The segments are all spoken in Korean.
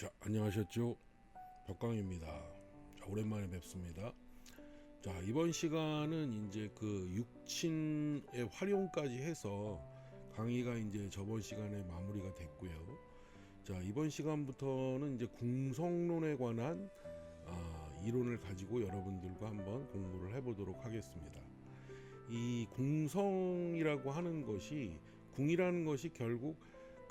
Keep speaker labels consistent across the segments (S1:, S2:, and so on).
S1: 자, 안녕하셨죠? 벽광입니다. 자, 오랜만에 뵙습니다. 자, 이번 시간은 이제 그 육친의 활용까지 해서 강의가 이제 저번 시간에 마무리가 됐고요. 자, 이번 시간부터는 이제 궁성론에 관한 이론을 가지고 여러분들과 한번 공부를 해보도록 하겠습니다. 이 궁성이라고 하는 것이, 궁이라는 것이 결국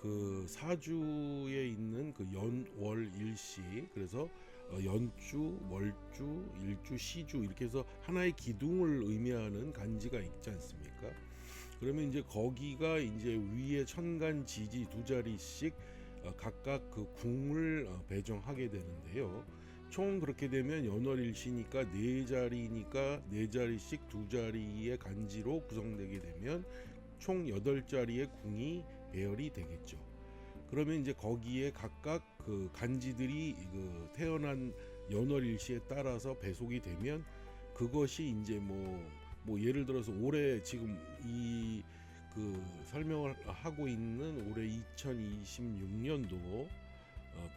S1: 그 사주에 있는 그 연월일시, 그래서 연주, 월주, 일주, 시주 이렇게 해서 하나의 기둥을 의미하는 간지가 있지 않습니까? 그러면 이제 거기가 이제 위에 천간, 지지 두 자리씩 각각 그 궁을 배정하게 되는데요. 총 그렇게 되면 연월일시니까 네 자리니까 네 자리씩 두 자리의 간지로 구성되게 되면 총 8자리의 궁이 배열이 되겠죠. 그러면 이제 거기에 각각 그 간지들이 그 태어난 연월일시에 따라서 배속이 되면 그것이 이제 뭐 예를 들어서 올해 지금 이 그 설명을 하고 있는 올해 2026년도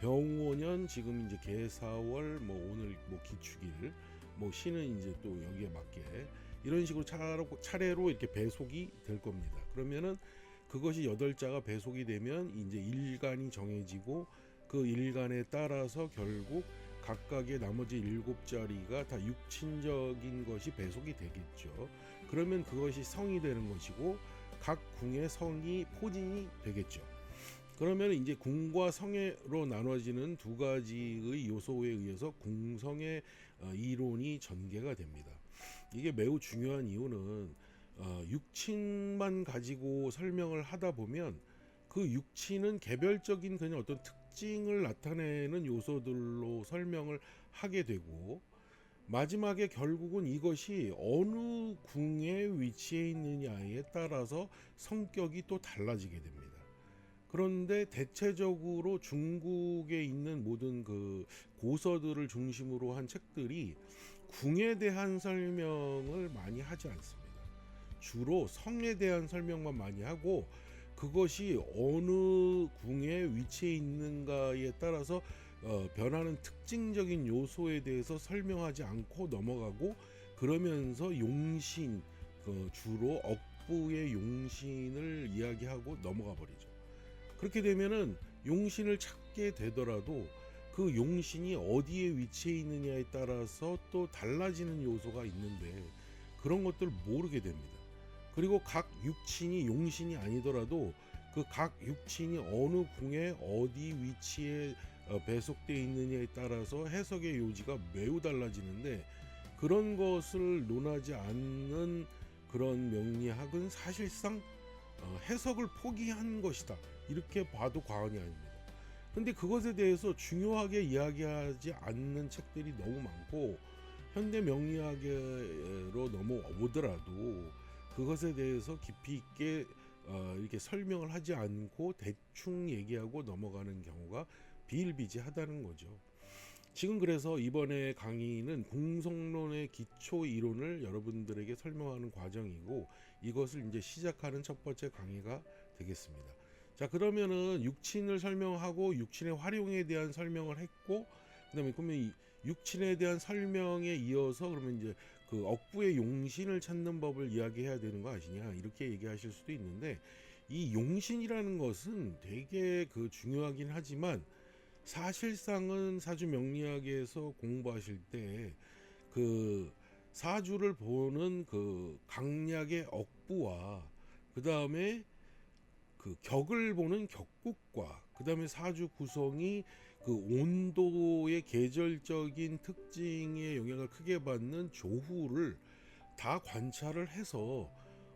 S1: 병오년 지금 이제 개사월 뭐 오늘 뭐 기축일 뭐 시는 이제 또 여기에 맞게 이런 식으로 차례로 이렇게 배속이 될 겁니다. 그러면은 그것이 8자가 배속이 되면 이제 일간이 정해지고 그 일간에 따라서 결국 각각의 나머지 7자리가 다 육친적인 것이 배속이 되겠죠. 그러면 그것이 성이 되는 것이고 각 궁의 성이 포진이 되겠죠. 그러면 이제 궁과 성으로 나눠지는 두 가지의 요소에 의해서 궁성의 이론이 전개가 됩니다. 이게 매우 중요한 이유는 육친만 가지고 설명을 하다 보면 그 육친은 개별적인 그냥 어떤 특징을 나타내는 요소들로 설명을 하게 되고 마지막에 결국은 이것이 어느 궁에 위치해 있느냐에 따라서 성격이 또 달라지게 됩니다. 그런데 대체적으로 중국에 있는 모든 그 고서들을 중심으로 한 책들이 궁에 대한 설명을 많이 하지 않습니다. 주로 성에 대한 설명만 많이 하고 그것이 어느 궁에 위치해 있는가에 따라서 변하는 특징적인 요소에 대해서 설명하지 않고 넘어가고 그러면서 용신, 주로 억부의 용신을 이야기하고 넘어가 버리죠. 그렇게 되면은 용신을 찾게 되더라도 그 용신이 어디에 위치해 있느냐에 따라서 또 달라지는 요소가 있는데 그런 것들을 모르게 됩니다. 그리고 각 육친이 용신이 아니더라도 그 각 육친이 어느 궁에 어디 위치에 배속되어 있느냐에 따라서 해석의 요지가 매우 달라지는데 그런 것을 논하지 않는 그런 명리학은 사실상 해석을 포기한 것이다. 이렇게 봐도 과언이 아닙니다. 근데 그것에 대해서 중요하게 이야기하지 않는 책들이 너무 많고 현대 명리학으로 넘어오더라도 그것에 대해서 깊이 있게 이렇게 설명을 하지 않고 대충 얘기하고 넘어가는 경우가 비일비재하다는 거죠. 지금 그래서 이번에 강의는 궁성론의 기초 이론을 여러분들에게 설명하는 과정이고 이것을 이제 시작하는 첫 번째 강의가 되겠습니다. 자, 그러면은 육친을 설명하고 육친의 활용에 대한 설명을 했고 그다음에 그러면 이 육친에 대한 설명에 이어서 그러면 이제 그 억부의 용신을 찾는 법을 이야기해야 되는 거 아시냐 이렇게 얘기하실 수도 있는데 이 용신이라는 것은 되게 그 중요하긴 하지만 사실상은 사주 명리학에서 공부하실 때 그 사주를 보는 그 강약의 억부와 그 다음에 그 격을 보는 격국과 그 다음에 사주 구성이 그 온도의 계절적인 특징에 영향을 크게 받는 조후를 다 관찰을 해서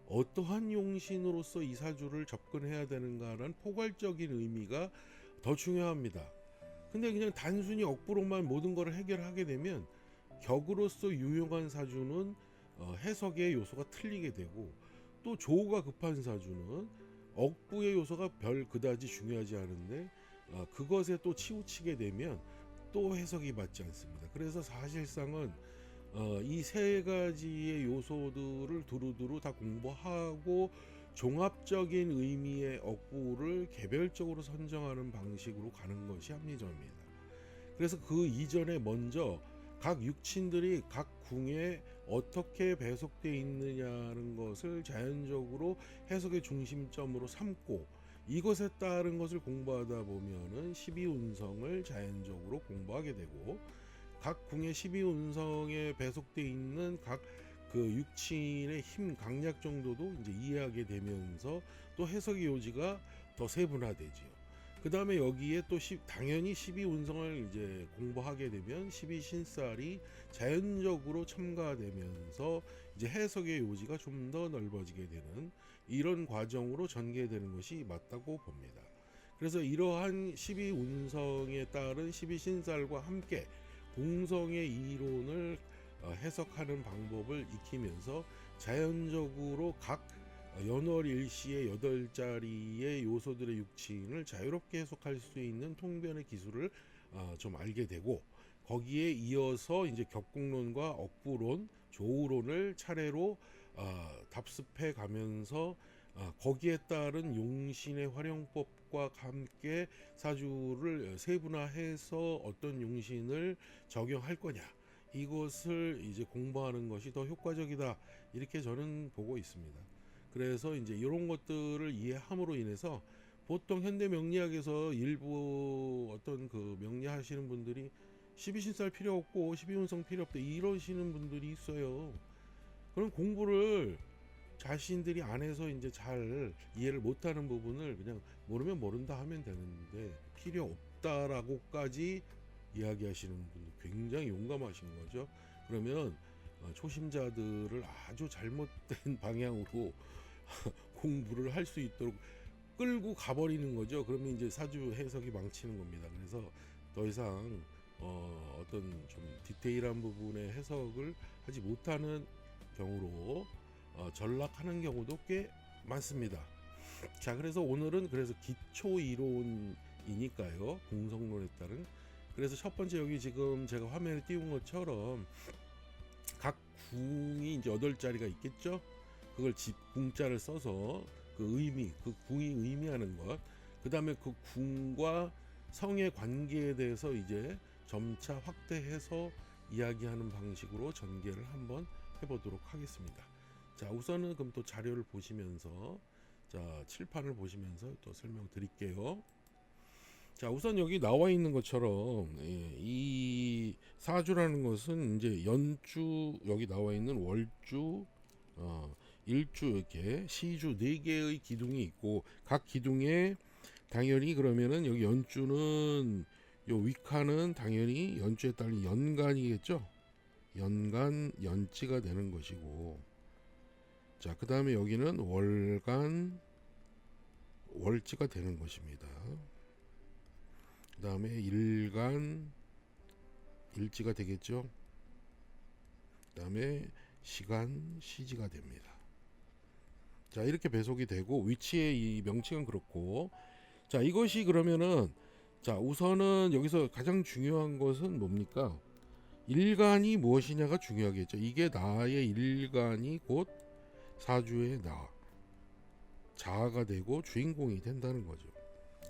S1: 어떠한 용신으로서 이 사주를 접근해야 되는가라는 포괄적인 의미가 더 중요합니다. 근데 그냥 단순히 억부로만 모든 것을 해결하게 되면 격으로서 유용한 사주는 해석의 요소가 틀리게 되고 또 조우가 급한 사주는 억부의 요소가 별 그다지 중요하지 않은데 그것에 또 치우치게 되면 또 해석이 맞지 않습니다. 그래서 사실상은 이 세 가지의 요소들을 두루두루 다 공부하고 종합적인 의미의 억부를 개별적으로 선정하는 방식으로 가는 것이 합리적입니다. 그래서 그 이전에 먼저 각 육친들이 각 궁에 어떻게 배속되어 있느냐는 것을 자연적으로 해석의 중심점으로 삼고 이것에 따른 것을 공부하다 보면은 12운성을 자연적으로 공부하게 되고 각 궁의 12운성에 배속되어 있는 각 그 육친의 힘 강약 정도도 이제 이해하게 되면서 또 해석의 요지가 더 세분화되지요. 그 다음에 여기에 또 당연히 12운성을 이제 공부하게 되면 12신살이 자연적으로 첨가되면서 이제 해석의 요지가 좀 더 넓어지게 되는 이런 과정으로 전개되는 것이 맞다고 봅니다. 그래서 이러한 12운성에 따른 12신살과 함께 공성의 이론을 해석하는 방법을 익히면서 자연적으로 각 연월일시의 8자리의 요소들의 육친을 자유롭게 해석할 수 있는 통변의 기술을 좀 알게 되고 거기에 이어서 이제 격국론과 억부론, 조우론을 차례로 답습해 가면서 거기에 따른 용신의 활용법과 함께 사주를 세분화해서 어떤 용신을 적용할 거냐 이것을 이제 공부하는 것이 더 효과적이다 이렇게 저는 보고 있습니다. 그래서 이제 이런 것들을 이해함으로 인해서 보통 현대 명리학에서 일부 어떤 그 명리하시는 분들이 12신살 필요 없고 12운성 필요 없다 이러시는 분들이 있어요. 그럼 공부를 자신들이 안에서 이제 잘 이해를 못하는 부분을 그냥 모르면 모른다 하면 되는데 필요 없다라고까지 이야기하시는 분들 굉장히 용감하신 거죠. 그러면 초심자들을 아주 잘못된 방향으로 공부를 할 수 있도록 끌고 가버리는 거죠. 그러면 이제 사주 해석이 망치는 겁니다. 그래서 더 이상 어떤 좀 디테일한 부분의 해석을 하지 못하는 경우로 전락하는 경우도 꽤 많습니다. 자, 그래서 오늘은 그래서 기초 이론이니까요. 공성론에 따른 그래서 첫 번째 여기 지금 제가 화면에 띄운 것처럼 각 궁이 이제 8자리가 있겠죠. 그걸 궁자를 써서 그 의미, 그 궁이 의미하는 것, 그 다음에 그 궁과 성의 관계에 대해서 이제 점차 확대해서 이야기하는 방식으로 전개를 한번 해보도록 하겠습니다. 자, 우선은 그럼 또 자료를 보시면서 자, 칠판을 보시면서 또 설명드릴게요. 자, 우선 여기 나와 있는 것처럼 이 사주라는 것은 이제 연주 여기 나와 있는 월주, 일주 이렇게 시주 4개의 기둥이 있고 각 기둥에 당연히 그러면은 여기 연주는 요 위카는 당연히 연주에 따른 연간이겠죠. 연간 연지가 되는 것이고 자, 그 다음에 여기는 월간 월지가 되는 것입니다. 그 다음에 일간 일지가 되겠죠. 그 다음에 시간 시지가 됩니다. 자, 이렇게 배속이 되고 위치의 이 명칭은 그렇고 자, 이것이 그러면은 자, 우선은 여기서 가장 중요한 것은 뭡니까? 일간이 무엇이냐가 중요하겠죠. 이게 나의 일간이 곧 사주의 나 자아가 되고 주인공이 된다는 거죠.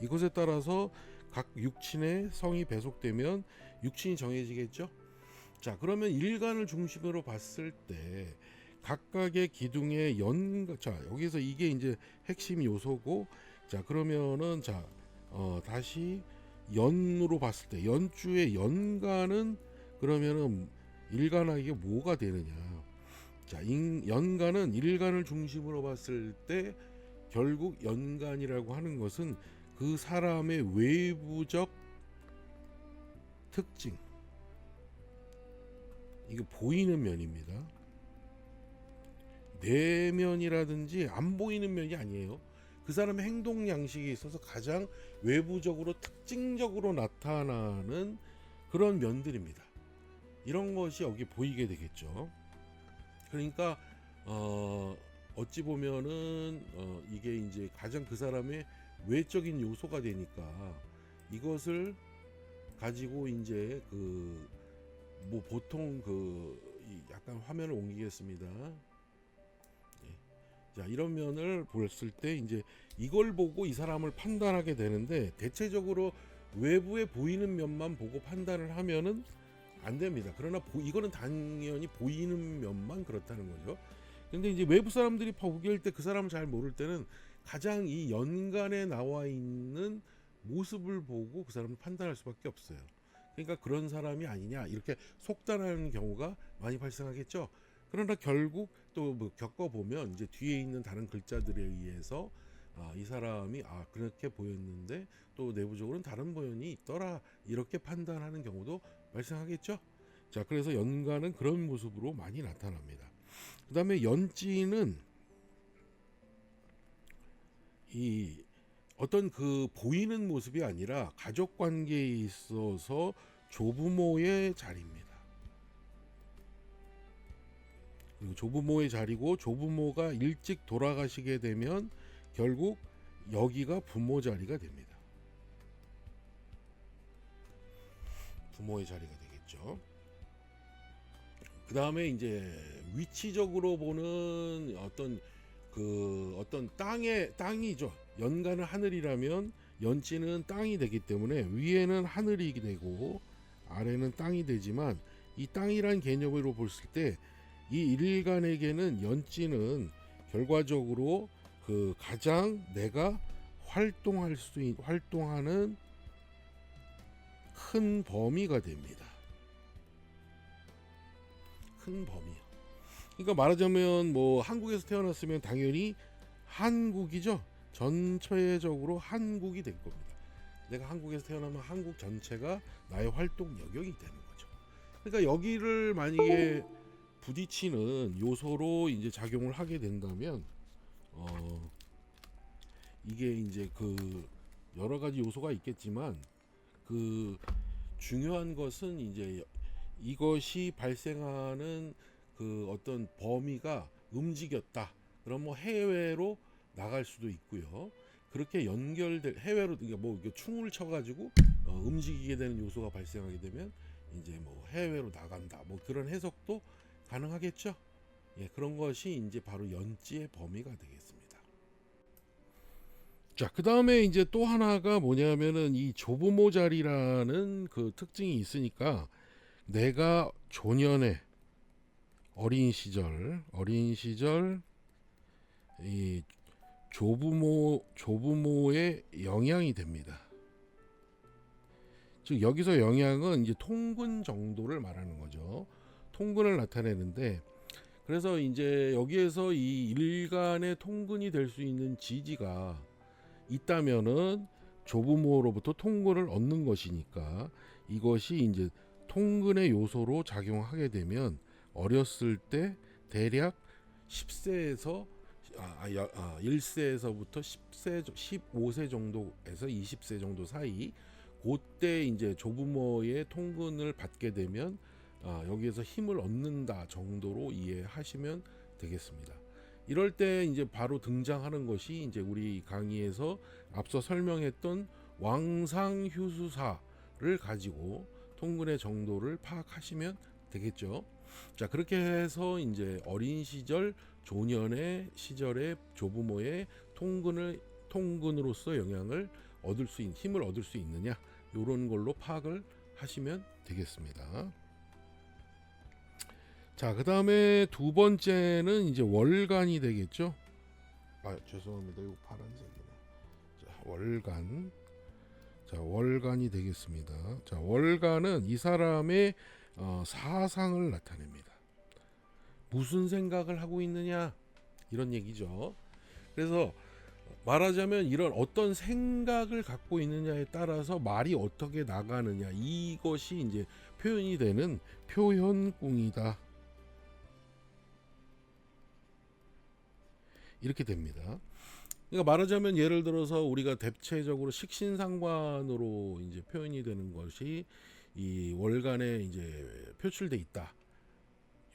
S1: 이것에 따라서 각 육친의 성이 배속되면 육친이 정해지겠죠. 자, 그러면 일간을 중심으로 봤을 때 각각의 기둥의 자, 여기서 이게 이제 핵심 요소고 자, 그러면은 자, 다시 연으로 봤을 때 연주의 연간은 그러면은 일간에게 뭐가 되느냐. 자, 연간은 일간을 중심으로 봤을 때 결국 연간이라고 하는 것은 그 사람의 외부적 특징, 이거 보이는 면입니다. 내면이라든지 안 보이는 면이 아니에요. 그 사람의 행동 양식에 있어서 가장 외부적으로 특징적으로 나타나는 그런 면들입니다. 이런 것이 여기 보이게 되겠죠. 그러니까 어찌 보면은 이게 이제 가장 그 사람의 외적인 요소가 되니까 이것을 가지고 이제 그 뭐 보통 약간 화면을 옮기겠습니다. 네. 자, 이런 면을 봤을 때 이제 이걸 보고 이 사람을 판단하게 되는데 대체적으로 외부에 보이는 면만 보고 판단을 하면은 안 됩니다. 그러나 이거는 당연히 보이는 면만 그렇다는 거죠. 근데 이제 외부 사람들이 보기할 때 그 사람을 잘 모를 때는 가장 이 연간에 나와 있는 모습을 보고 그 사람을 판단할 수밖에 없어요. 그러니까 그런 사람이 아니냐 이렇게 속단하는 경우가 많이 발생하겠죠. 그러나 결국 또 뭐 겪어보면 이제 뒤에 있는 다른 글자들에 의해서 이 사람이 그렇게 보였는데 또 내부적으로는 다른 보연이 있더라 이렇게 판단하는 경우도 발생하겠죠. 자, 그래서 연간은 그런 모습으로 많이 나타납니다. 그 다음에 연지는 이 어떤 그 보이는 모습이 아니라 가족 관계에 있어서 조부모의 자리입니다. 그리고 조부모의 자리고 조부모가 일찍 돌아가시게 되면 결국 여기가 부모 자리가 됩니다. 부모의 자리가 되겠죠. 그 다음에 이제 위치적으로 보는 어떤 땅이죠. 연간은 하늘이라면 연지는 땅이 되기 때문에 위에는 하늘이 되고 아래는 땅이 되지만 이 땅이란 개념으로 봤을 때 이 일간에게는 연지는 결과적으로 그 가장 내가 활동하는 큰 범위가 됩니다. 큰 범위요. 그러니까 말하자면 뭐 한국에서 태어났으면 당연히 한국이죠. 전체적으로 한국이 될 겁니다. 내가 한국에서 태어나면 한국 전체가 나의 활동 영역이 되는 거죠. 그러니까 여기를 만약에 부딪히는 요소로 이제 작용을 하게 된다면 이게 이제 그 여러 가지 요소가 있겠지만 그 중요한 것은 이제 이것이 발생하는 그 어떤 범위가 움직였다. 그럼 뭐 해외로 나갈 수도 있고요. 그렇게 연결될 해외로 그러니까 뭐 충을 쳐가지고 움직이게 되는 요소가 발생하게 되면 이제 뭐 해외로 나간다. 뭐 그런 해석도 가능하겠죠. 예, 그런 것이 이제 바로 연지의 범위가 되겠습니다. 자, 그 다음에 이제 또 하나가 뭐냐면은 이 조부모 자리라는 그 특징이 있으니까 내가 조년에 어린 시절 이 조부모의 영향이 됩니다. 즉 여기서 영향은 이제 통근 정도를 말하는 거죠. 통근을 나타내는데 그래서 이제 여기에서 이 일간의 통근이 될 수 있는 지지가 있다면은 조부모로부터 통근을 얻는 것이니까 이것이 이제 통근의 요소로 작용하게 되면 어렸을 때 대략 10세에서 1세에서부터 10세, 15세 정도에서 20세 정도 사이 그때 이제 조부모의 통근을 받게 되면 여기에서 힘을 얻는다 정도로 이해하시면 되겠습니다. 이럴 때 이제 바로 등장하는 것이 이제 우리 강의에서 앞서 설명했던 왕상휴수사를 가지고 통근의 정도를 파악하시면 되겠죠. 자, 그렇게 해서 이제 어린 시절, 조년의 시절의 조부모의 통근으로서 영향을 얻을 수 있는 힘을 얻을 수 있느냐 이런 걸로 파악을 하시면 되겠습니다. 자, 그 다음에 두 번째는 이제 월간이 되겠죠. 죄송합니다. 이거 파란색이네. 자, 월간이 되겠습니다. 자, 월간은 이 사람의 사상을 나타냅니다. 무슨 생각을 하고 있느냐 이런 얘기죠. 그래서 말하자면 이런 어떤 생각을 갖고 있느냐에 따라서 말이 어떻게 나가느냐 이것이 이제 표현이 되는 표현궁이다. 이렇게 됩니다. 그러니까 말하자면 예를 들어서 우리가 대체적으로 식신상관으로 이제 표현이 되는 것이 이 월간에 이제 표출돼 있다.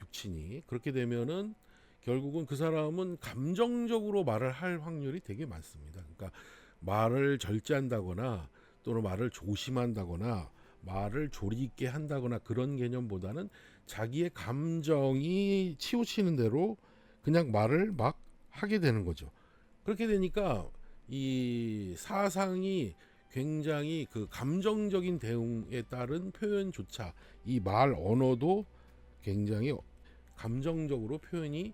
S1: 육친이 그렇게 되면은 결국은 그 사람은 감정적으로 말을 할 확률이 되게 많습니다. 그러니까 말을 절제한다거나 또는 말을 조심한다거나 말을 조리 있게 한다거나 그런 개념보다는 자기의 감정이 치우치는 대로 그냥 말을 막 하게 되는 거죠. 그렇게 되니까 이 사상이 굉장히 그 감정적인 대응에 따른 표현조차 이 말 언어도 굉장히 감정적으로 표현이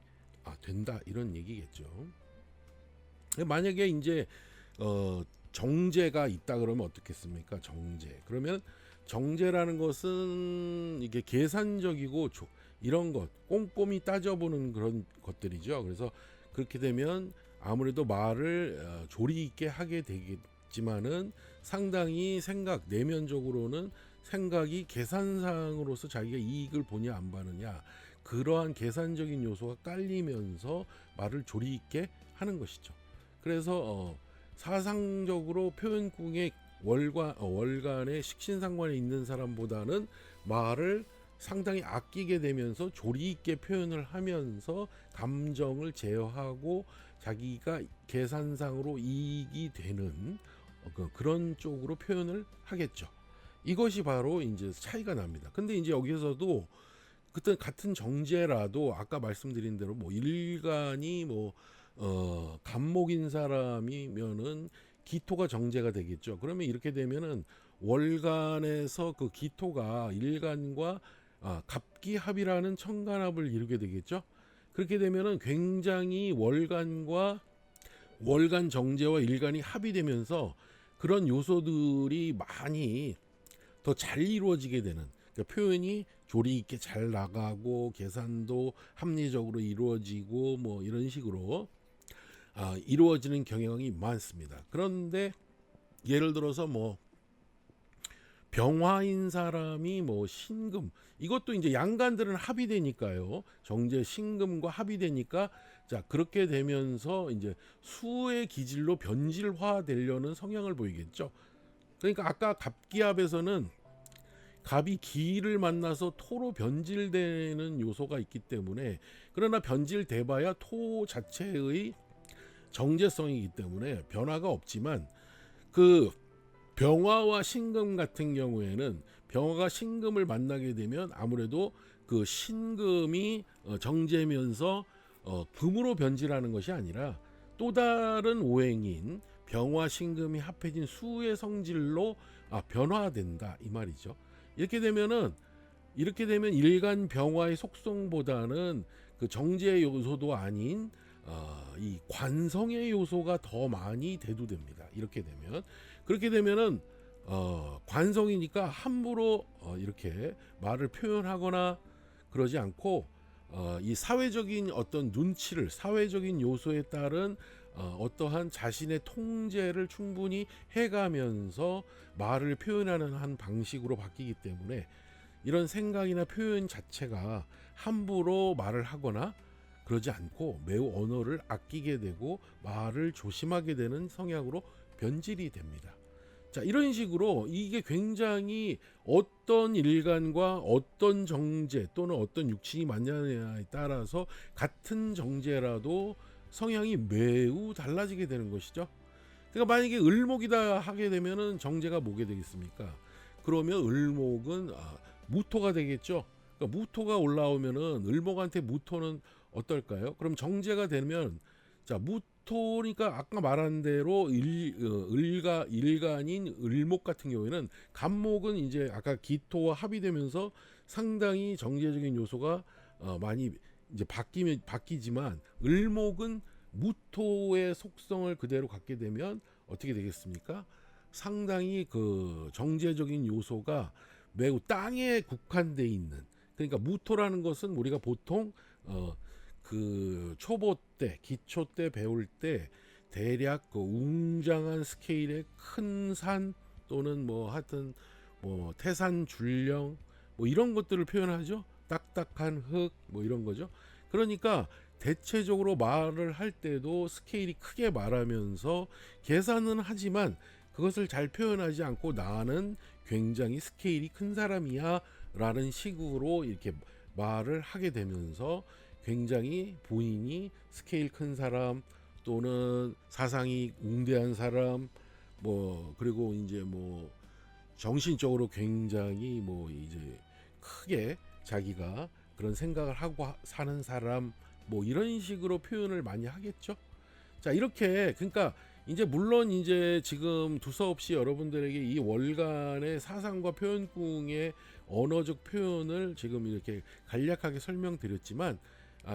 S1: 된다 이런 얘기겠죠. 만약에 이제 정제가 있다 그러면 어떻겠습니까? 정제. 그러면 정제라는 것은 이게 계산적이고 이런 것 꼼꼼히 따져보는 그런 것들이죠. 그래서 그렇게 되면 아무래도 말을 조리 있게 하게 되겠지만은 상당히 내면적으로는 생각이 계산상으로서 자기가 이익을 보냐 안 받느냐 그러한 계산적인 요소가 깔리면서 말을 조리 있게 하는 것이죠. 그래서 사상적으로 표현궁의 월간의 식신상관에 있는 사람보다는 말을 상당히 아끼게 되면서 조리 있게 표현을 하면서 감정을 제어하고 자기가 계산상으로 이익이 되는 그런 쪽으로 표현을 하겠죠. 이것이 바로 이제 차이가 납니다. 근데 이제 여기서도 그때 같은 정제라도 아까 말씀드린 대로 뭐 일간이 간목인 사람이면은 기토가 정제가 되겠죠. 그러면 이렇게 되면은 월간에서 그 기토가 일간과 갑기합이라는 청간합을 이루게 되겠죠. 그렇게 되면은 굉장히 월간 정제와 일간이 합의되면서 그런 요소들이 많이 더 잘 이루어지게 되는, 그러니까 표현이 조리 있게 잘 나가고 계산도 합리적으로 이루어지고 뭐 이런 식으로 이루어지는 경향이 많습니다. 그런데 예를 들어서 뭐 병화인 사람이 뭐 신금, 이것도 이제 양간들은 합의되니까요. 정제 신금과 합의되니까 자 그렇게 되면서 이제 수의 기질로 변질화되려는 성향을 보이겠죠. 그러니까 아까 갑기합에서는 갑이 기를 만나서 토로 변질되는 요소가 있기 때문에, 그러나 변질돼봐야 토 자체의 정제성이기 때문에 변화가 없지만 그 병화와 신금 같은 경우에는 병화가 신금을 만나게 되면 아무래도 그 신금이 정제면서 금으로 변질하는 것이 아니라 또 다른 오행인 병화 신금이 합해진 수의 성질로 변화된다 이 말이죠. 이렇게 되면 일간 병화의 속성보다는 그 정제 요소도 아닌 이 관성의 요소가 더 많이 대두됩니다. 이렇게 되면 그렇게 되면은 관성이니까 함부로 이렇게 말을 표현하거나 그러지 않고 이 사회적인 어떤 눈치를, 사회적인 요소에 따른 어떠한 자신의 통제를 충분히 해가면서 말을 표현하는 한 방식으로 바뀌기 때문에 이런 생각이나 표현 자체가 함부로 말을 하거나 그러지 않고 매우 언어를 아끼게 되고 말을 조심하게 되는 성향으로 변질이 됩니다. 자, 이런 식으로 이게 굉장히 어떤 일간과 어떤 정제 또는 어떤 육친이 맞냐에 따라서 같은 정제라도 성향이 매우 달라지게 되는 것이죠. 그러니까 만약에 을목이다 하게 되면은 정제가 뭐게 되겠습니까? 그러면 을목은 무토가 되겠죠. 그러니까 무토가 올라오면은 을목한테 무토는 어떨까요? 그럼 정제가 되면 자 무토니까 아까 말한 대로 일간인 을목 같은 경우에는 간목은 이제 아까 기토와 합의되면서 상당히 정제적인 요소가 많이 이제 바뀌지만 을목은 무토의 속성을 그대로 갖게 되면 어떻게 되겠습니까? 상당히 그 정제적인 요소가 매우 땅에 국한돼 있는, 그러니까 무토라는 것은 우리가 보통 그 초보 때, 기초 때 배울 때 대략 그 웅장한 스케일의 큰 산 또는 뭐 하여튼 뭐 태산 줄령 뭐 이런 것들을 표현하죠. 딱딱한 흙 뭐 이런 거죠. 그러니까 대체적으로 말을 할 때도 스케일이 크게 말하면서 계산은 하지만 그것을 잘 표현하지 않고 나는 굉장히 스케일이 큰 사람이야 라는 식으로 이렇게 말을 하게 되면서 굉장히 본인이 스케일 큰 사람 또는 사상이 웅대한 사람 뭐 그리고 이제 뭐 정신적으로 굉장히 뭐 이제 크게 자기가 그런 생각을 하고 사는 사람 뭐 이런 식으로 표현을 많이 하겠죠. 자, 이렇게 그러니까 이제 물론 이제 지금 두서없이 여러분들에게 이 월간의 사상과 표현궁의 언어적 표현을 지금 이렇게 간략하게 설명드렸지만,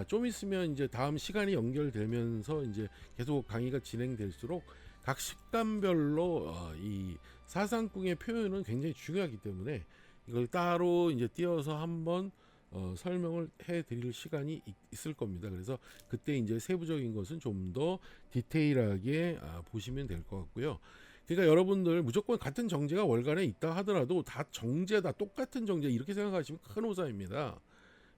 S1: 좀 있으면 이제 다음 시간이 연결되면서 이제 계속 강의가 진행될수록 각 식감별로 이 사상궁의 표현은 굉장히 중요하기 때문에 이걸 따로 이제 띄어서 한번 설명을 해드릴 시간이 있을 겁니다. 그래서 그때 이제 세부적인 것은 좀 더 디테일하게 보시면 될 것 같고요. 그러니까 여러분들 무조건 같은 정제가 월간에 있다 하더라도 다 정제다, 똑같은 정제 이렇게 생각하시면 큰 오산입니다.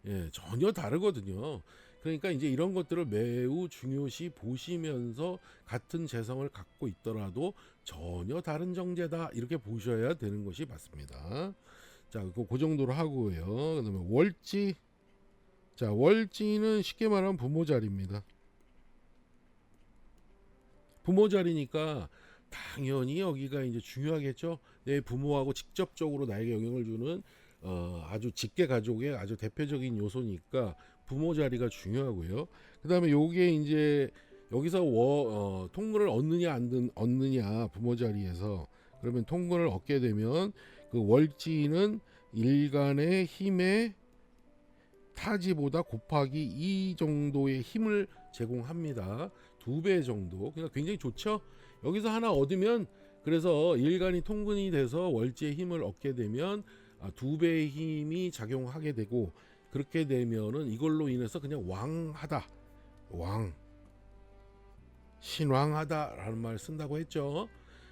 S1: 예, 전혀 다르거든요. 그러니까 이제 이런 것들을 매우 중요시 보시면서 같은 재성을 갖고 있더라도 전혀 다른 정제다 이렇게 보셔야 되는 것이 맞습니다. 자, 그 정도로 하고요. 그다음에 월지. 자, 월지는 쉽게 말하면 부모 자리입니다. 부모 자리니까 당연히 여기가 이제 중요하겠죠. 내 부모하고 직접적으로 나에게 영향을 주는 아주 직계 가족의 아주 대표적인 요소니까 부모 자리가 중요하고요. 그다음에 요게 이제 여기서 통근을 얻느냐 안 얻느냐 부모 자리에서, 그러면 통근을 얻게 되면 그 월지는 일간의 힘의 타지보다 곱하기 2 정도의 힘을 제공합니다. 2배 정도. 그러니까 굉장히 좋죠. 여기서 하나 얻으면, 그래서 일간이 통근이 돼서 월지의 힘을 얻게 되면 2배의 힘이 작용하게 되고, 그렇게 되면은 이걸로 인해서 그냥 왕하다, 신왕하다라는 말을 쓴다고 했죠.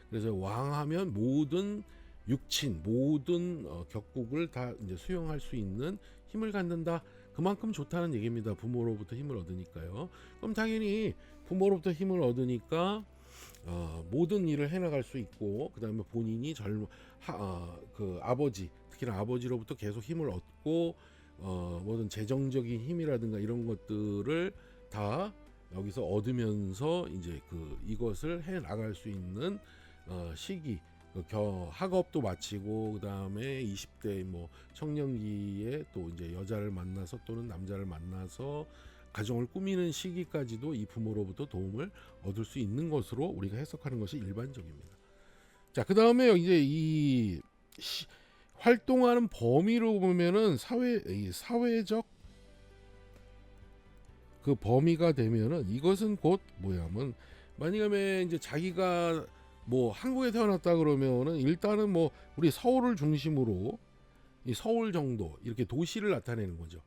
S1: 그래서 왕하면 모든 육친, 모든 격국을 다 이제 수용할 수 있는 힘을 갖는다. 그만큼 좋다는 얘기입니다. 부모로부터 힘을 얻으니까요. 그럼 당연히 부모로부터 힘을 얻으니까 모든 일을 해나갈 수 있고, 그 다음에 본인이 그 아버지, 특히나 아버지로부터 계속 힘을 얻고, 모든 재정적인 힘이라든가 이런 것들을 다 여기서 얻으면서 이제 이것을 해 나갈 수 있는 시기, 학업도 마치고 그 다음에 20대 뭐 청년기에 또 이제 여자를 만나서 또는 남자를 만나서 가정을 꾸미는 시기까지도 이 부모로부터 도움을 얻을 수 있는 것으로 우리가 해석하는 것이 일반적입니다. 자, 그 다음에 이제 이 활동하는 범위로 보면은 사회적 그 범위가 되면은 이것은 곧 뭐냐면, 만약에 이제 자기가 뭐 한국에 태어났다 그러면은 일단은 뭐 우리 서울을 중심으로 이 서울 정도 이렇게 도시를 나타내는 거죠.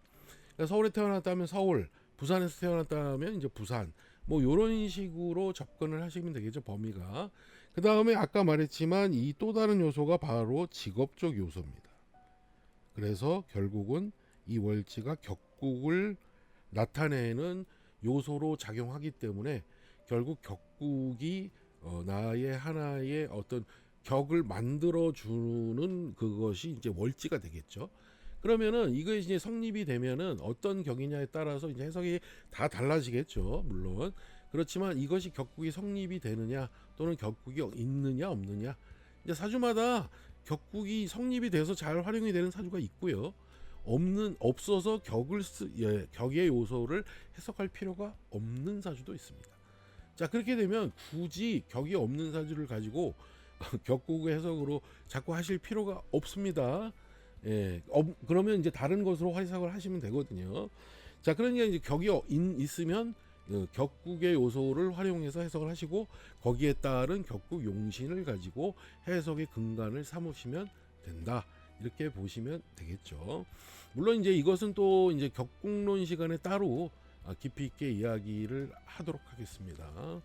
S1: 그러니까 서울에 태어났다면 서울, 부산에서 태어났다면 이제 부산, 뭐 이런 식으로 접근을 하시면 되겠죠, 범위가. 그 다음에 아까 말했지만 이 또 다른 요소가 바로 직업적 요소입니다. 그래서 결국은 이 월지가 격국을 나타내는 요소로 작용하기 때문에 결국 격국이 나의 하나의 어떤 격을 만들어 주는 그것이 이제 월지가 되겠죠. 그러면은 이거 이제 성립이 되면은 어떤 격이냐에 따라서 이제 해석이 다 달라지겠죠. 물론 그렇지만 이것이 격국이 성립이 되느냐 또는 격국이 있느냐 없느냐, 이제 사주마다 격국이 성립이 돼서 잘 활용이 되는 사주가 있고요. 없어서 격의 요소를 해석할 필요가 없는 사주도 있습니다. 자, 그렇게 되면 굳이 격이 없는 사주를 가지고 격국의 해석으로 자꾸 하실 필요가 없습니다. 예, 그러면 이제 다른 것으로 해석을 하시면 되거든요. 자, 그러니까 이제 격이 있으면 격국의 요소를 활용해서 해석을 하시고, 거기에 따른 격국 용신을 가지고 해석의 근간을 삼으시면 된다. 이렇게 보시면 되겠죠. 물론 이제 이것은 또 이제 격국론 시간에 따로 깊이 있게 이야기를 하도록 하겠습니다.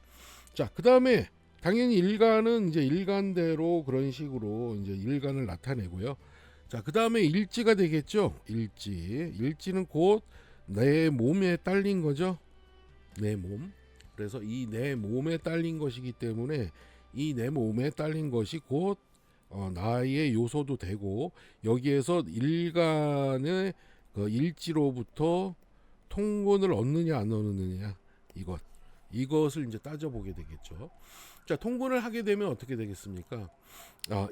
S1: 자, 그 다음에 당연히 일간은 이제 일간대로 그런 식으로 이제 일간을 나타내고요. 자, 그 다음에 일지가 되겠죠. 일지는 곧 내 몸에 딸린 거죠. 내 몸. 그래서 이 내 몸에 딸린 것이기 때문에 이 내 몸에 딸린 것이 곧 나의 요소도 되고, 여기에서 일간의 그 일지로부터 통근을 얻느냐 안 얻느냐, 이것을 이제 따져보게 되겠죠. 자, 통근을 하게 되면 어떻게 되겠습니까?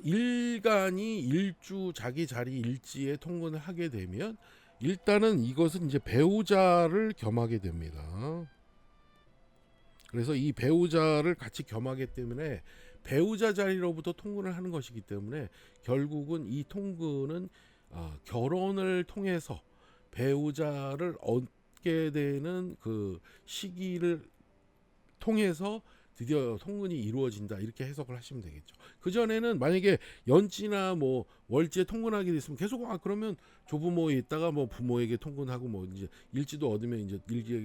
S1: 일간이 일주 자기 자리 일지에 통근을 하게 되면 일단은 이것은 이제 배우자를 겸하게 됩니다. 그래서 이 배우자를 같이 겸하기 때문에 배우자 자리로부터 통근을 하는 것이기 때문에 결국은 이 통근은 결혼을 통해서 배우자를 얻게 되는 그 시기를 통해서 드디어 통근이 이루어진다 이렇게 해석을 하시면 되겠죠. 그 전에는 만약에 연지나 뭐 월지에 통근하게 됐으면 계속 그러면 조부모에 있다가 뭐 부모에게 통근하고 뭐 이제 일지도 얻으면 이제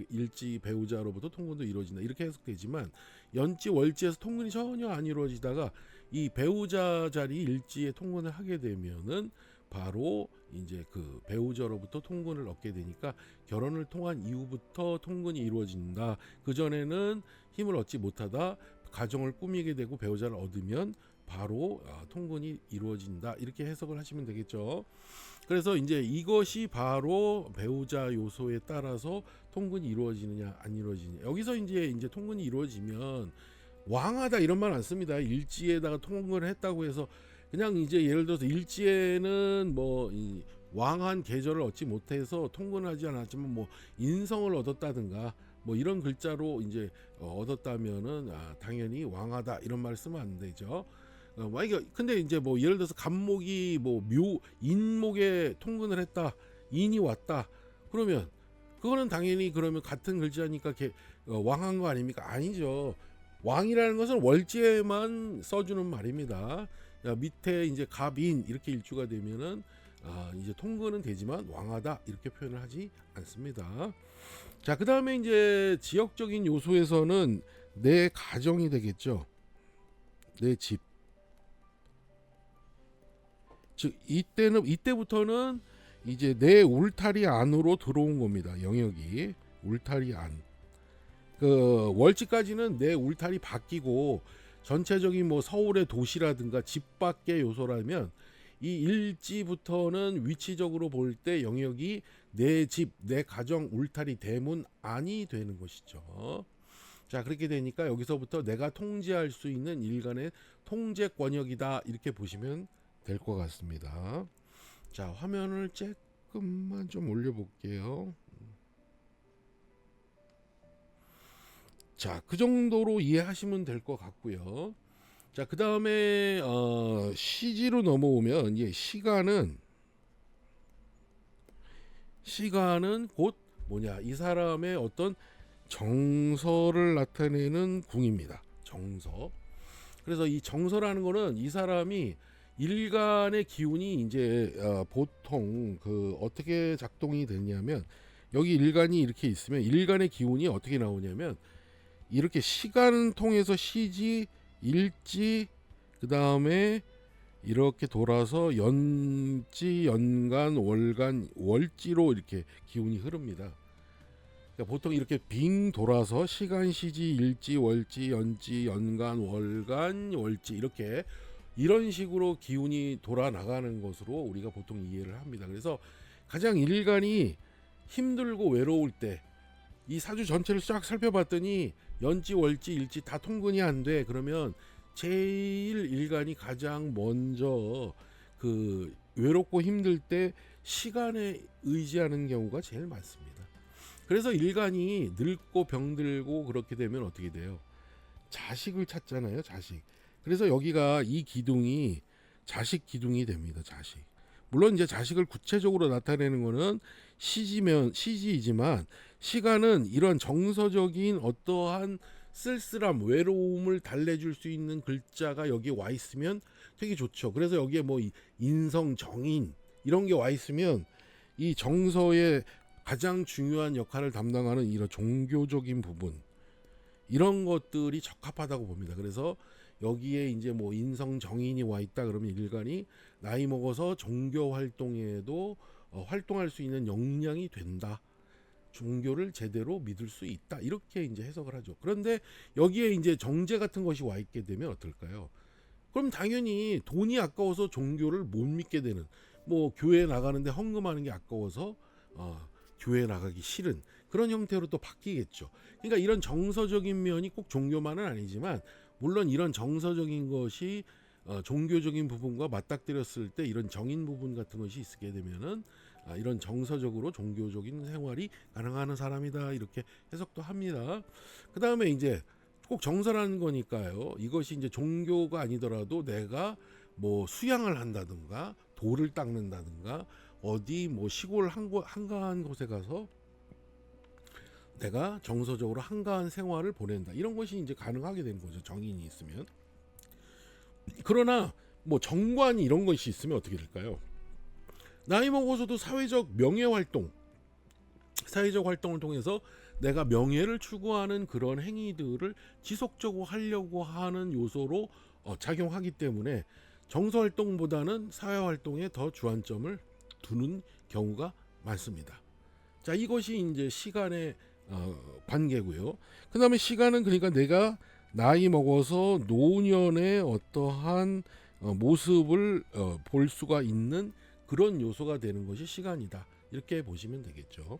S1: 일지 배우자로부터 통근도 이루어진다 이렇게 해석되지만 연지 월지에서 통근이 전혀 안 이루어지다가 이 배우자 자리 일지에 통근을 하게 되면은 바로 이제 그 배우자로부터 통근을 얻게 되니까 결혼을 통한 이후부터 통근이 이루어진다. 그 전에는 힘을 얻지 못하다 가정을 꾸미게 되고 배우자를 얻으면 바로 통근이 이루어진다 이렇게 해석을 하시면 되겠죠. 그래서 이제 이것이 바로 배우자 요소에 따라서 통근이 이루어지느냐 안 이루어지느냐. 여기서 이제 통근이 이루어지면 왕하다 이런 말 안 씁니다. 일지에다가 통근을 했다고 해서 그냥 이제 예를 들어서 일지에는 뭐 왕한 계절을 얻지 못해서 통근하지 않았지만 뭐 인성을 얻었다든가 뭐 이런 글자로 이제 얻었다면은 당연히 왕하다 이런 말을 쓰면 안 되죠. 만약에 근데 이제 뭐 예를 들어서 간목이 뭐 인목에 통근을 했다, 인이 왔다 그러면 그거는 당연히 그러면 같은 글자니까 왕한 거 아닙니까? 아니죠. 왕이라는 것은 월지에만 써주는 말입니다. 밑에 이제 갑인 이렇게 일주가 되면은 이제 통근은 되지만 왕하다 이렇게 표현을 하지 않습니다. 자, 그 다음에 이제 지역적인 요소에서는 내 가정이 되겠죠. 내 집. 즉 이때부터는 이제 내 울타리 안으로 들어온 겁니다. 영역이 울타리 안. 그 월지까지는 내 울타리 바뀌고 전체적인 뭐 서울의 도시라든가 집 밖의 요소라면 이 일지부터는 위치적으로 볼 때 영역이 내 집, 내 가정 울타리 대문 안이 되는 것이죠. 자, 그렇게 되니까 여기서부터 내가 통제할 수 있는 일간의 통제 권역이다 이렇게 보시면 될 것 같습니다. 자, 화면을 조금만 좀 올려볼게요. 자, 그 정도로 이해하시면 될 것 같고요. 자, 그 다음에 시지로 넘어오면 시간은 곧 뭐냐, 이 사람의 어떤 정서를 나타내는 궁입니다. 정서. 그래서 이 정서라는 거는 이 사람이 일간의 기운이 이제 보통 그 어떻게 작동이 되냐면 여기 일간이 이렇게 있으면 일간의 기운이 어떻게 나오냐면 이렇게 시간 통해서 시지, 일지, 그 다음에 이렇게 돌아서 연지, 연간, 월간, 월지로 이렇게 기운이 흐릅니다. 그러니까 보통 이렇게 빙 돌아서 시간, 시지, 일지, 월지, 연지, 연간, 월간, 월지 이렇게 이런 식으로 기운이 돌아 나가는 것으로 우리가 보통 이해를 합니다. 그래서 가장 일간이 힘들고 외로울 때 이 사주 전체를 쫙 살펴봤더니 연지, 월지, 일지 다 통근이 안 돼. 그러면 제일 일간이 가장 먼저 그 외롭고 힘들 때 시간에 의지하는 경우가 제일 많습니다. 그래서 일간이 늙고 병들고 그렇게 되면 어떻게 돼요? 자식을 찾잖아요, 자식. 그래서 여기가 이 기둥이 자식 기둥이 됩니다, 자식. 물론 이제 자식을 구체적으로 나타내는 거는 시지이지만 시간은 이런 정서적인 어떠한 쓸쓸함, 외로움을 달래줄 수 있는 글자가 여기 와 있으면 되게 좋죠. 그래서 여기에 뭐 인성, 정인 이런 게 와 있으면 이 정서의 가장 중요한 역할을 담당하는 이런 종교적인 부분 이런 것들이 적합하다고 봅니다. 그래서 여기에 이제 뭐 인성, 정인이 와 있다 그러면 일간이 나이 먹어서 종교 활동에도 활동할 수 있는 역량이 된다. 종교를 제대로 믿을 수 있다. 이렇게 이제 해석을 하죠. 그런데 여기에 이제 정제 같은 것이 와 있게 되면 어떨까요? 그럼 당연히 돈이 아까워서 종교를 못 믿게 되는, 뭐 교회 나가는데 헌금하는 게 아까워서 교회 나가기 싫은 그런 형태로 또 바뀌겠죠. 그러니까 이런 정서적인 면이 꼭 종교만은 아니지만 물론 이런 정서적인 것이 종교적인 부분과 맞닥뜨렸을 때 이런 정인 부분 같은 것이 있게 되면은 이런 정서적으로 종교적인 생활이 가능한 사람이다 이렇게 해석도 합니다. 그 다음에 이제 꼭 정서라는 거니까요. 이것이 이제 종교가 아니더라도 내가 뭐 수양을 한다든가 돌을 닦는다든가 어디 뭐 시골 한가한 곳에 가서 내가 정서적으로 한가한 생활을 보낸다. 이런 것이 이제 가능하게 되는 거죠. 정인이 있으면. 그러나 뭐 정관 이런 것이 있으면 어떻게 될까요? 나이 먹어서도 사회적 활동을 통해서 내가 명예를 추구하는 그런 행위들을 지속적으로 하려고 하는 요소로 작용하기 때문에 정서 활동보다는 사회 활동에 더 주안점을 두는 경우가 많습니다. 자, 이것이 이제 시간의 관계고요. 그 다음에 시간은 그러니까 내가 나이 먹어서 노년의 어떠한 모습을 볼 수가 있는 그런 요소가 되는 것이 시간이다. 이렇게 보시면 되겠죠.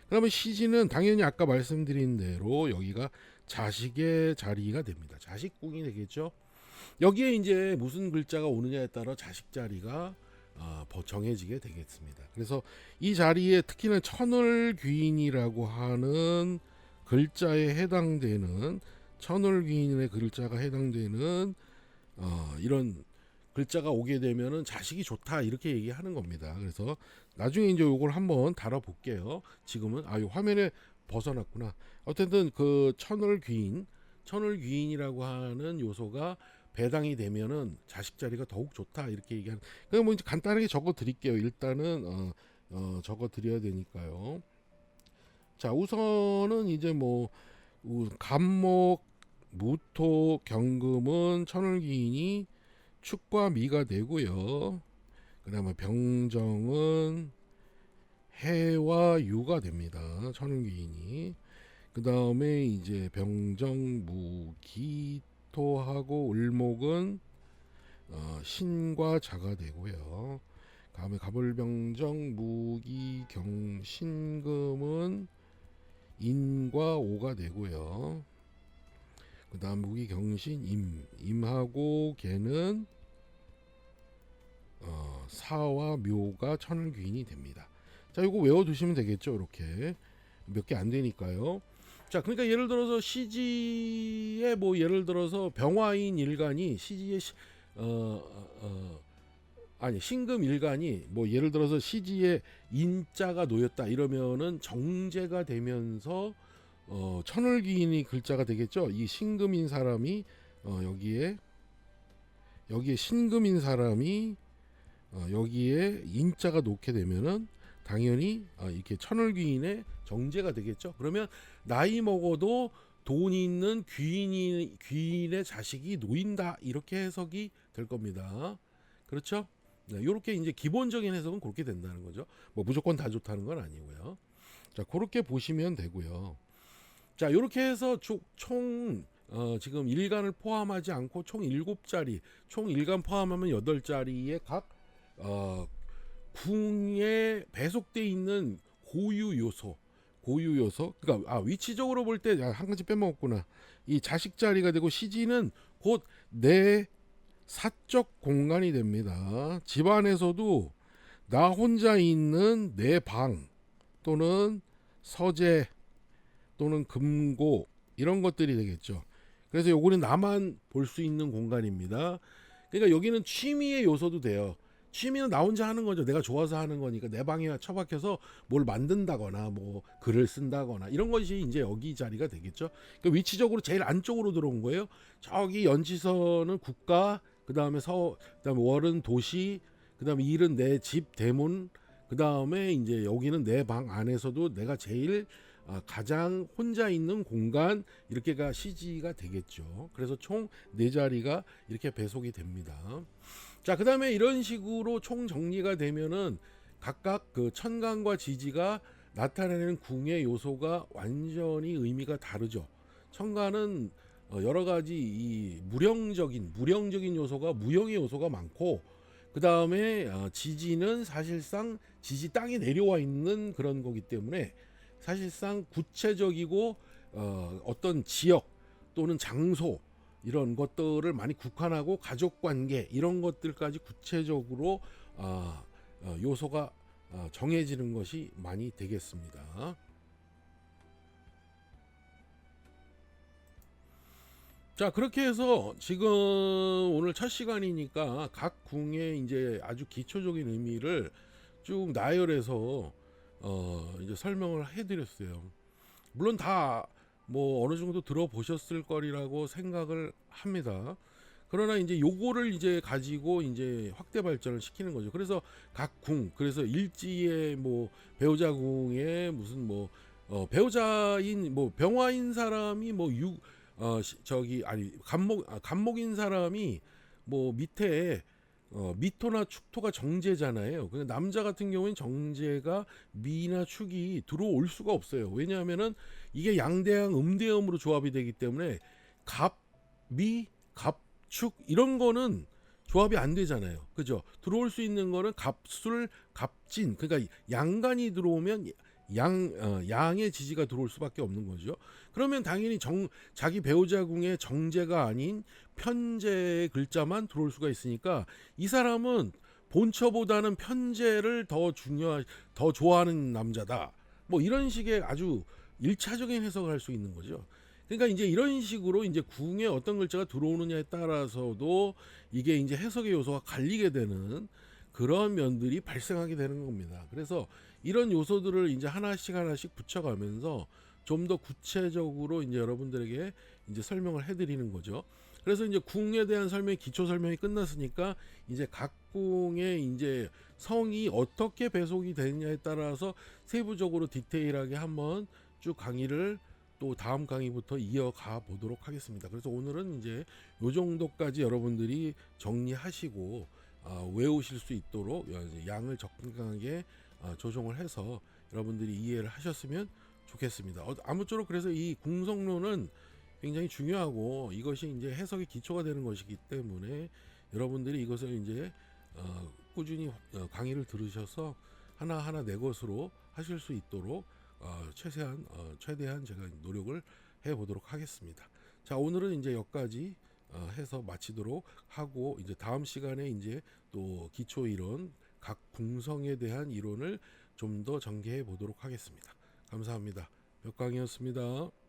S1: 그러면 시지는 당연히 아까 말씀드린 대로 여기가 자식의 자리가 됩니다. 자식궁이 되겠죠. 여기에 이제 무슨 글자가 오느냐에 따라 자식 자리가 정해지게 되겠습니다. 그래서 이 자리에 특히나 천을귀인이라고 하는 글자에 해당되는 천을귀인의 글자가 해당되는 이런 글자가 오게 되면은 자식이 좋다 이렇게 얘기하는 겁니다. 그래서 나중에 이제 요걸 한번 다뤄볼게요. 지금은 이 화면에 벗어났구나. 어쨌든 그 천을귀인이라고 하는 요소가 배당이 되면은 자식 자리가 더욱 좋다 이렇게 얘기하는. 그냥 뭐 이제 간단하게 적어 드릴게요. 일단은 적어 드려야 되니까요. 자, 우선은 이제 뭐 간목, 무토, 경금은 천을귀인이 축과 미가 되고요. 그다음에 병정은 해와 유가 됩니다. 천을귀인이. 그다음에 이제 병정, 무기토하고 을목은 신과 자가 되고요. 다음에 갑을병정, 무기경, 신금은 인과 오가 되고요. 그 다음 무기경신, 임하고 개는 사와 묘가 천을귀인이 됩니다. 자, 이거 외워두시면 되겠죠. 이렇게 몇 개 안 되니까요. 자, 그러니까 예를 들어서 시지에 뭐 예를 들어서 병화인 일간이 시지에 신금 일간이 뭐 예를 들어서 시지에 인자가 놓였다 이러면은 정제가 되면서 천을귀인이 글자가 되겠죠. 이 신금인 사람이 여기에 신금인 사람이 여기에 인자가 놓게 되면은 당연히 이렇게 천을귀인의 정제가 되겠죠. 그러면 나이 먹어도 돈이 있는 귀인의 자식이 놓인다 이렇게 해석이 될 겁니다. 그렇죠? 네, 이렇게 이제 기본적인 해석은 그렇게 된다는 거죠. 뭐 무조건 다 좋다는 건 아니고요. 자, 그렇게 보시면 되고요. 자, 이렇게 해서 총 지금 일간을 포함하지 않고 총 7자리, 총 일간 포함하면 8자리의 각 궁에 배속되어 있는 고유 요소. 그러니까 위치적으로 볼 때 한 가지 빼먹었구나. 이 자식 자리가 되고 시지는 곧 내 사적 공간이 됩니다. 집안에서도 나 혼자 있는 내 방 또는 서재 또는 금고 이런 것들이 되겠죠. 그래서 요거는 나만 볼 수 있는 공간입니다. 그러니까 여기는 취미의 요소도 돼요. 취미는 나 혼자 하는 거죠. 내가 좋아서 하는 거니까 내 방에 처박혀서 뭘 만든다거나 뭐 글을 쓴다거나 이런 것이 이제 여기 자리가 되겠죠. 그러니까 위치적으로 제일 안쪽으로 들어온 거예요. 저기 연지선은 국가, 그다음에 그다음에 월은 도시, 그다음에 일은 내 집 대문, 그다음에 이제 여기는 내 방 안에서도 내가 제일 가장 혼자 있는 공간, 이렇게가 시지가 되겠죠. 그래서 총 4자리가 이렇게 배속이 됩니다. 자, 그 다음에 이런 식으로 총 정리가 되면은 각각 그 천간과 지지가 나타내는 궁의 요소가 완전히 의미가 다르죠. 천간은 여러 가지 이 무령적인 요소가, 무형의 요소가 많고, 그 다음에 지지는 사실상 지지 땅에 내려와 있는 그런 거기 때문에 사실상 구체적이고 어떤 지역 또는 장소 이런 것들을 많이 국한하고 가족관계 이런 것들까지 구체적으로 요소가 정해지는 것이 많이 되겠습니다. 자, 그렇게 해서 지금 오늘 첫 시간이니까 각 궁의 이제 아주 기초적인 의미를 쭉 나열해서 이제 설명을 해드렸어요. 물론 다 뭐 어느 정도 들어보셨을 거리라고 생각을 합니다. 그러나 이제 요거를 이제 가지고 이제 확대 발전을 시키는 거죠. 그래서 각 궁, 그래서 일지의 뭐 배우자 궁에 무슨 뭐 배우자인 뭐 병화인 사람이 뭐 저기 아니 간목인 사람이 뭐 밑에 미토나 축토가 정제잖아요. 그 남자 같은 경우는 정제가 미나 축이 들어올 수가 없어요. 왜냐하면은 이게 양대양 음대음으로 조합이 되기 때문에 갑, 미, 갑축 이런 거는 조합이 안 되잖아요. 그죠? 들어올 수 있는 거는 갑술, 갑진. 그러니까 양간이 들어오면 양의 지지가 들어올 수밖에 없는 거죠. 그러면 당연히 자기 배우자 궁의 정제가 아닌 편제의 글자만 들어올 수가 있으니까 이 사람은 본처보다는 편제를 더 좋아하는 남자다. 뭐 이런 식의 아주 일차적인 해석을 할 수 있는 거죠. 그러니까 이제 이런 식으로 이제 궁에 어떤 글자가 들어오느냐에 따라서도 이게 이제 해석의 요소가 갈리게 되는 그런 면들이 발생하게 되는 겁니다. 그래서 이런 요소들을 이제 하나씩 붙여가면서 좀 더 구체적으로 이제 여러분들에게 이제 설명을 해드리는 거죠. 그래서 이제 궁에 대한 기초 설명이 끝났으니까 이제 각 궁의 이제 성이 어떻게 배속이 되느냐에 따라서 세부적으로 디테일하게 한번 쭉 강의를 또 다음 강의부터 이어가 보도록 하겠습니다. 그래서 오늘은 이제 요 정도까지 여러분들이 정리하시고 외우실 수 있도록 양을 적당하게 조정을 해서 여러분들이 이해를 하셨으면 좋겠습니다. 아무쪼록 그래서 이 궁성론은 굉장히 중요하고 이것이 이제 해석의 기초가 되는 것이기 때문에 여러분들이 이것을 이제 꾸준히 강의를 들으셔서 하나하나 내 것으로 하실 수 있도록 최대한 제가 노력을 해 보도록 하겠습니다. 자, 오늘은 이제 여기까지 해서 마치도록 하고 이제 다음 시간에 이제 또 기초 이론 각 궁성에 대한 이론을 좀 더 전개해 보도록 하겠습니다. 감사합니다. 벽강이었습니다.